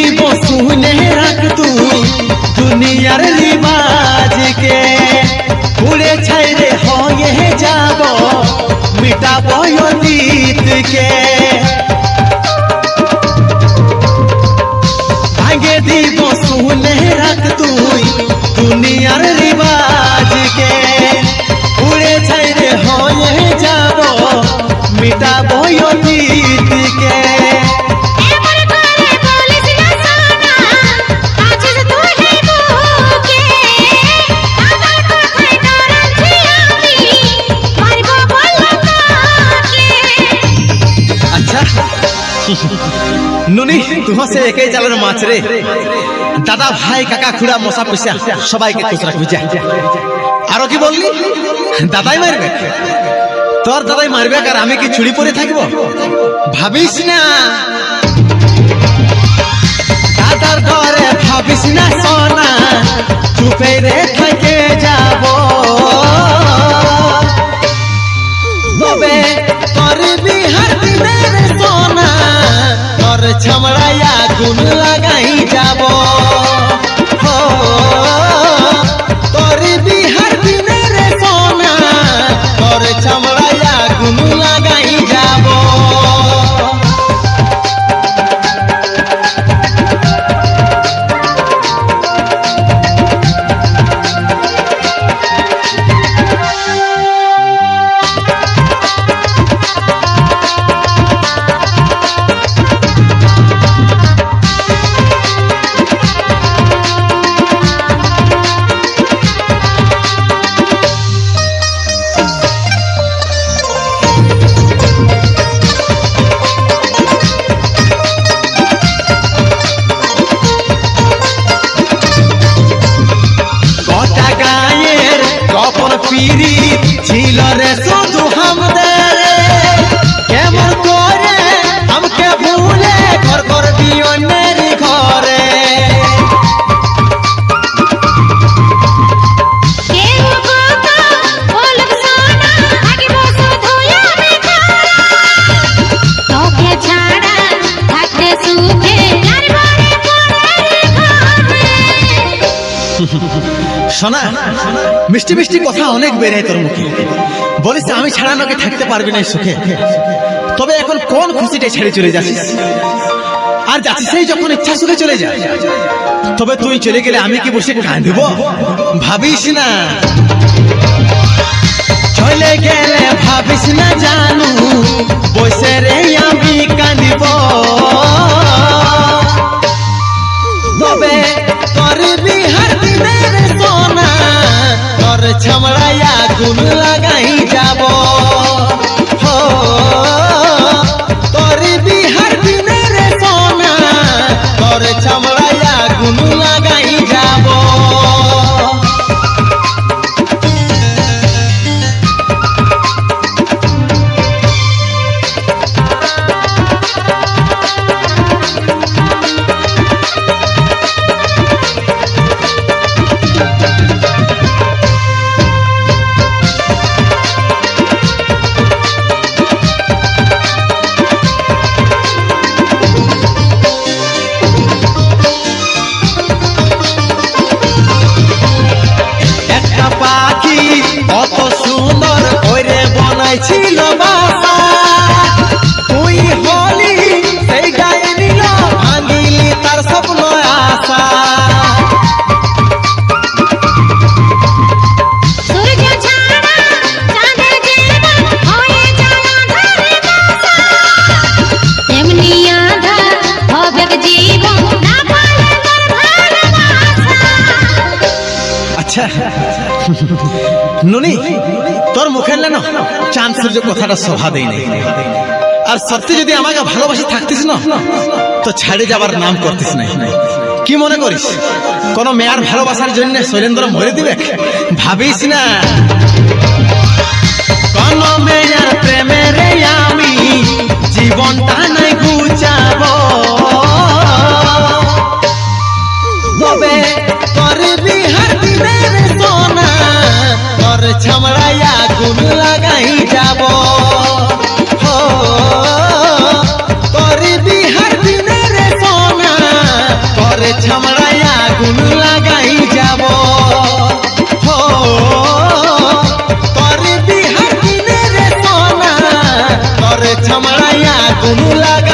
দিব শুনে রাখ তুই দুনিয়ার রিবাজ কে পুড়ে ছাইরে হয়ে যাব মিটাবো অতীতকে ভাঙে দিব শুনে রাখ তুই দুনিয়ার রিবাজ কে পুড়ে ছাইরে হয়ে যাব মিটাবো অতীতকে নুনি তুহ সে একই জালের মাছ রে দাদা ভাই কাকা খুড়া মশা পয়সা সবাইকে খুশ রাখবি যা আরো কি বললি দাদাই মারবে তোর দাদাই মারবে আর আমি কি ছুরি পরে থাকবো ভাবিস না দাদার ঘরে ভাবিস না সোনা চুপে রে থেকে যাব তবে তোর বিহার দিনের সোনা তোর ছামড়াইয়া গুণ লাগাই যাব তোর বিহার দিনের সোনা তোর ছামড়াইয়া গুণ লাগাই যাব ছিল রে শুধু আমাদের কেমন করে আমাকে ভুলে ঘর করবি অন্যের ঘরে শোনা মিষ্টি মিষ্টি কথা অনেক বেড়ে তোর মুখে বলিস আমি ছাড়া নাকি থাকতে পারবি না সুখে তবে এখন কোন খুশিটা ছেড়ে চলে যাচ্ছিস আর যাচ্ছিস সেই যখন ইচ্ছা সুখে চলে যা তবে তুই চলে গেলে আমি কি বসে কাঁদব ভাবিস না চলে গেলে ভাবিস না জানু বসে রে আমি কাঁদিব তবে তোর বিহার দিনের সোনা তোর ছামড়াইয়া গুণ লাগাই যাব তোর বিহার দিনের সোনা তোর ছামড়াইয়া গুণ লাগাই যাব কত সুন্দর করে বনাইছিল বাসা তুই হলি সেই গায়ে নিল ভাঙিলি তার স্বপ্ন আশা আচ্ছা নুনি তোর মুখের না চাঁদ সূর্য কথাটা শোভা দেয় নাই আর সত্যি যদি আমাকে ভালোবাসি থাকতিস না তো ছাড়ে যাবার নাম করতিস নাই কি মনে করিস কোন মেয়ার ভালোবাসার জন্য শৈলেন্দ্র মরে দিবে ভাবিস না কোন মেয়ার প্রেমের আমি জীবনটা নাই গুছাব তবে তোর বিহার দিনের সোনা তোর ছামড়াইয়া গুণ লাগাই যাব তোর বিহার দিনের সোনা মারাইয়া কোনো লাগা